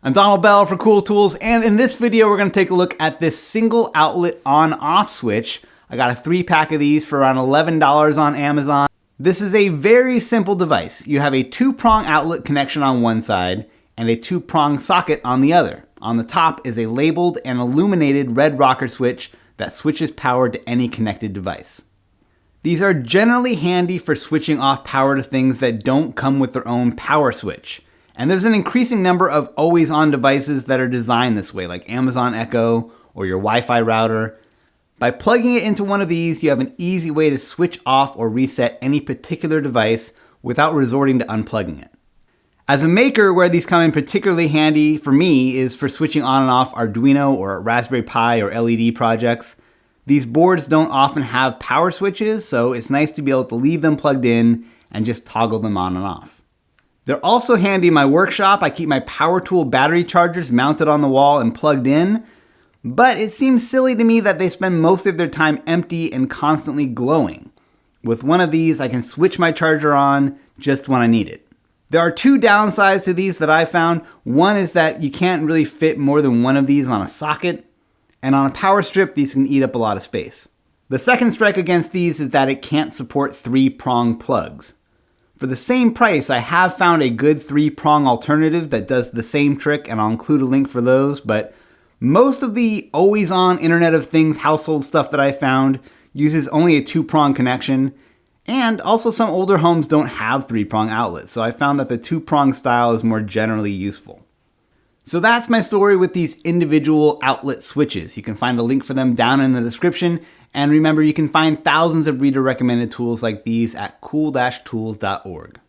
I'm Donald Bell for Cool Tools, and in this video we're going to take a look at this single outlet on-off switch. I got a 3-pack of these for around $11 on Amazon. This is a very simple device. You have a 2-prong outlet connection on one side and a 2-prong socket on the other. On the top is a labeled and illuminated red rocker switch that switches power to any connected device. These are generally handy for switching off power to things that don't come with their own power switch. And there's an increasing number of always-on devices that are designed this way, like Amazon Echo or your Wi-Fi router. By plugging it into one of these, you have an easy way to switch off or reset any particular device without resorting to unplugging it. As a maker, where these come in particularly handy for me is for switching on and off Arduino or Raspberry Pi or LED projects. These boards don't often have power switches, so it's nice to be able to leave them plugged in and just toggle them on and off. They're also handy in my workshop. I keep my power tool battery chargers mounted on the wall and plugged in, but it seems silly to me that they spend most of their time empty and constantly glowing. With one of these, I can switch my charger on just when I need it. There are 2 downsides to these that I found. One is that you can't really fit more than one of these on a socket, and on a power strip, these can eat up a lot of space. The second strike against these is that it can't support 3-prong plugs. For the same price, I have found a good 3-prong alternative that does the same trick, and I'll include a link for those, but most of the always-on Internet of Things household stuff that I found uses only a 2-prong connection, and also some older homes don't have 3-prong outlets, so I found that the 2-prong style is more generally useful. So that's my story with these individual outlet switches. You can find a link for them down in the description. And remember, you can find thousands of reader-recommended tools like these at cool-tools.org.